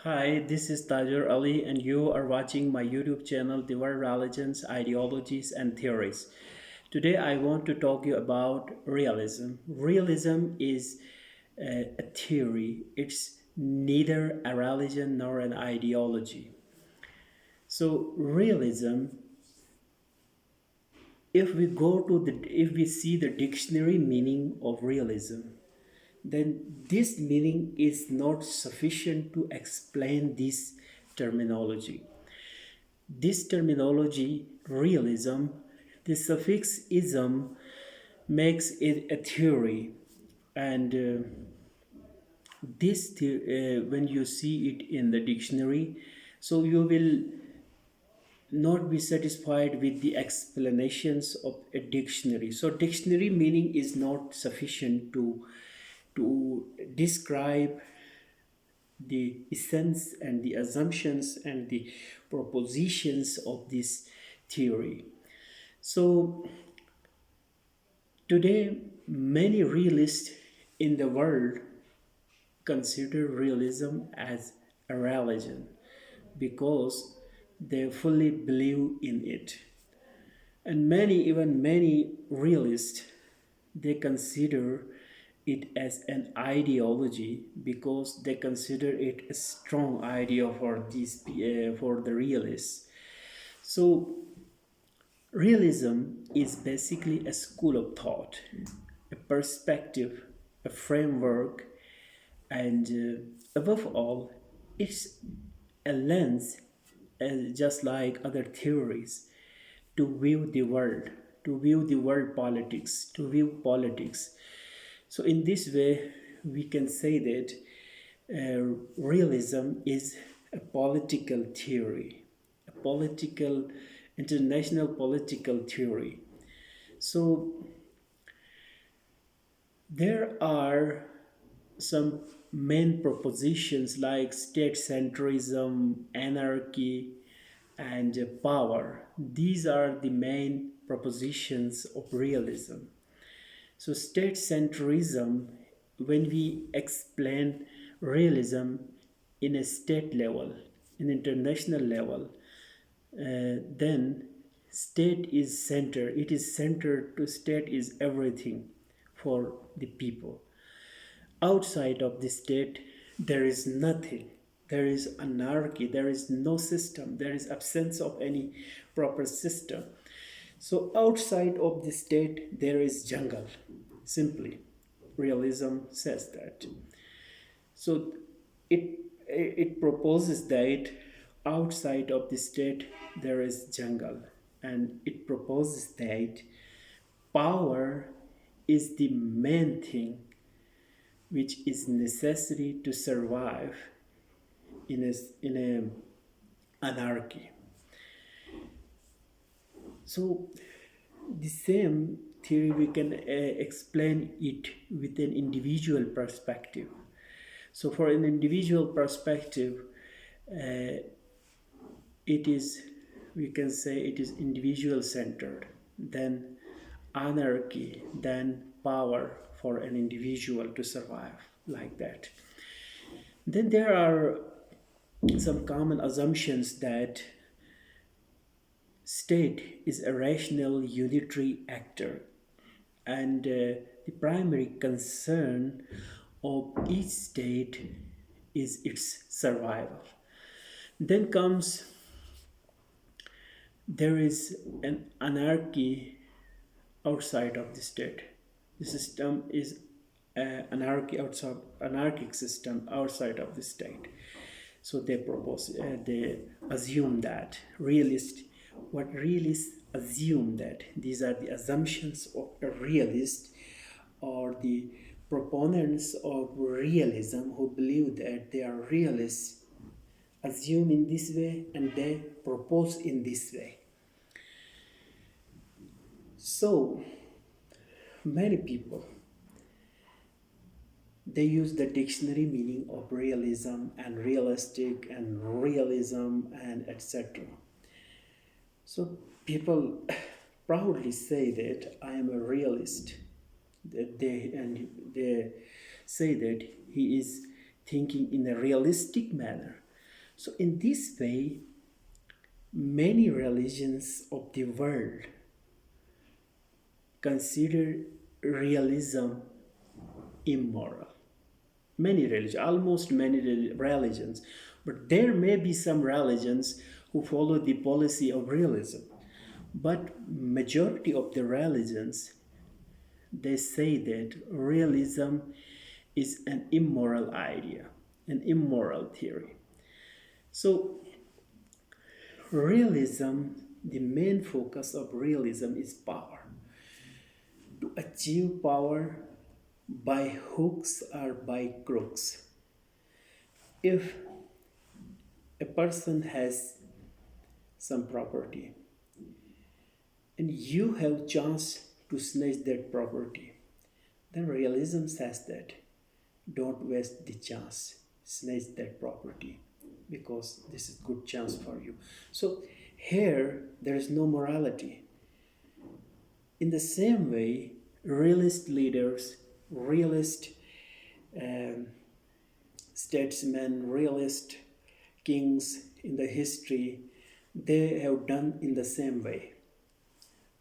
Hi, this is Tajur Ali, and you are watching my YouTube channel, The World Religions, Ideologies, and Theories. Today, I want to talk you about realism. Realism is a theory, it's neither a religion nor an ideology. So, realism, if we see the dictionary meaning of realism, then this meaning is not sufficient to explain this terminology. This terminology, realism, the suffix ism makes it a theory, and when you see it in the dictionary, so you will not be satisfied with the explanations of a dictionary. So dictionary meaning is not sufficient to describe the essence and the assumptions and the propositions of this theory. So today, many realists in the world consider realism as a religion because they fully believe in it. And even many realists, they consider it as an ideology because they consider it a strong idea for the realists. So realism is basically a school of thought, a perspective, a framework, and above all, it's a lens, just like other theories, to view the world, to view the world politics, to view politics. So, in this way, we can say that realism is a political theory, a political, international political theory. So, there are some main propositions like state centrism, anarchy, and power. These are the main propositions of realism. So, state centrism, when we explain realism in a state level, in international level, then state is center. It is centered to state is everything for the people. Outside of the state, there is nothing. There is anarchy. There is no system. There is absence of any proper system. So outside of the state, there is jungle. Simply, realism says that. So it proposes that outside of the state there is jungle, and it proposes that power is the main thing which is necessary to survive in a anarchy. So the same theory we can explain it with an individual perspective. So for an individual perspective, it is, we can say it is individual centered, then anarchy, then power for an individual to survive, like that. Then there are some common assumptions that state is a rational unitary actor, and the primary concern of each state is its survival. Then comes, there is an anarchy outside of the state. The system is anarchic system outside of the state. So they assume that what realists assume that these are the assumptions of a realist, or the proponents of realism who believe that they are realists assume in this way and they propose in this way. So many people, they use the dictionary meaning of realism and realistic and realism and etc. So people proudly say that I am a realist. That they say that he is thinking in a realistic manner. So, in this way, many religions of the world consider realism immoral. Many religions, almost many religions, but there may be some religions who follow the policy of realism. But majority of the religions, they say that realism is an immoral idea, an immoral theory. So realism, the main focus of realism is power. To achieve power by hooks or by crooks. If a person has some property and you have chance to snatch that property, then realism says that don't waste the chance, snatch that property because this is good chance for you. So here there is no morality. In the same way, realist leaders, realist um, statesmen, realist kings in the history, they have done in the same way.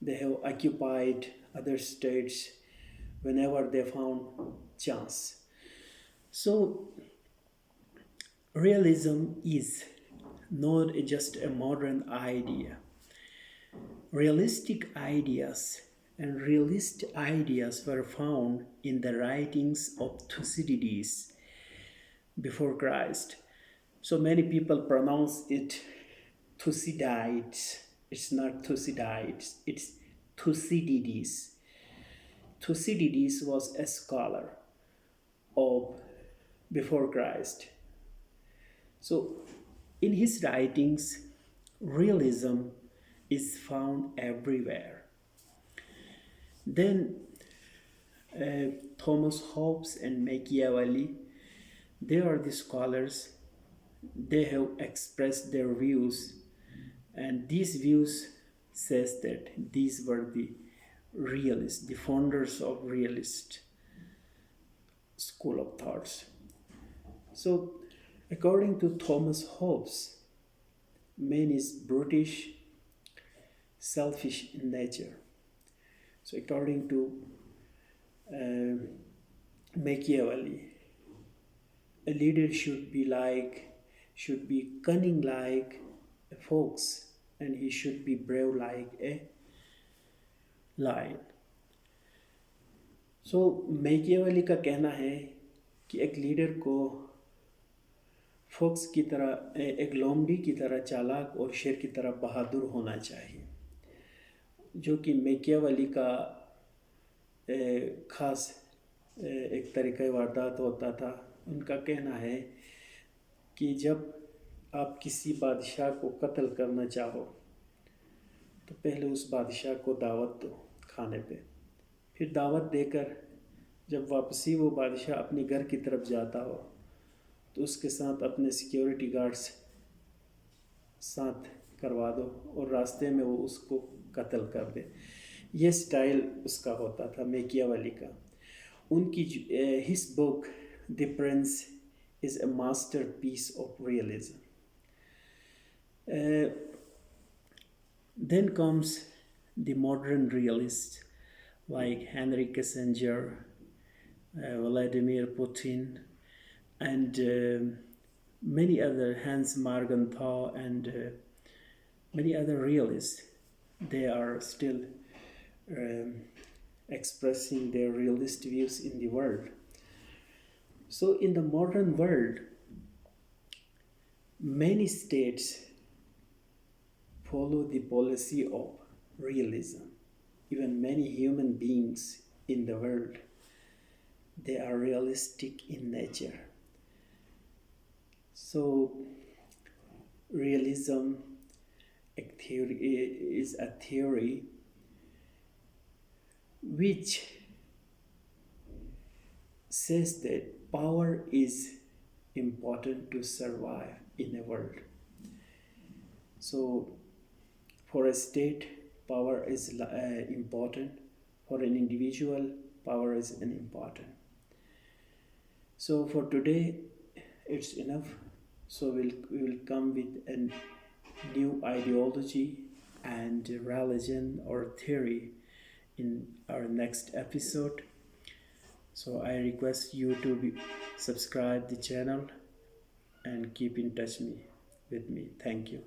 They have occupied other states whenever they found chance. So realism is not just a modern idea. Realistic ideas and realist ideas were found in the writings of Thucydides before Christ. So many people pronounce it Thucydides. It's not Thucydides, it's Thucydides. Thucydides was a scholar of before Christ. So in his writings, realism is found everywhere. Then Thomas Hobbes and Machiavelli, they are the scholars. They have expressed their views, and these views says that these were the realists, the founders of realist school of thoughts. So according to Thomas Hobbes, man is brutish, selfish in nature. So according to Machiavelli, a leader should be cunning like a fox, and he should be brave like a lion. So Machiavelli का कहना है कि एक leader को focus की तरह, एक लोमड़ी की तरह चालाक और शेर की तरह बहादुर होना चाहिए, जो कि मैकियावेली का ख़ास एक तरीक़ा वारदात होता था। उनका कहना है कि जब आप किसी बादशाह को कत्ल करना चाहो तो पहले उस बादशाह को दावत दो खाने पे, फिर दावत देकर जब वापसी वो बादशाह अपने घर की तरफ जाता हो तो उसके साथ अपने सिक्योरिटी गार्ड्स साथ करवा दो और रास्ते में वो उसको कत्ल कर दे। ये स्टाइल उसका होता था मैकियावेली का। उनकी his book the Prince is a masterpiece of realism. Then comes the modern realists like Henry Kissinger, Vladimir Putin, and many other, Hans Morgenthau, and many other realists. They are still expressing their realist views in the world. So in the modern world, many states follow the policy of realism. Even many human beings in the world, they are realistic in nature. So realism is a theory which says that power is important to survive in a world. So for a state, power is important. For an individual, power is important. So for today, it's enough. So we will come with a new ideology and religion or theory in our next episode. So I request you to subscribe the channel and keep in touch with me. Thank you.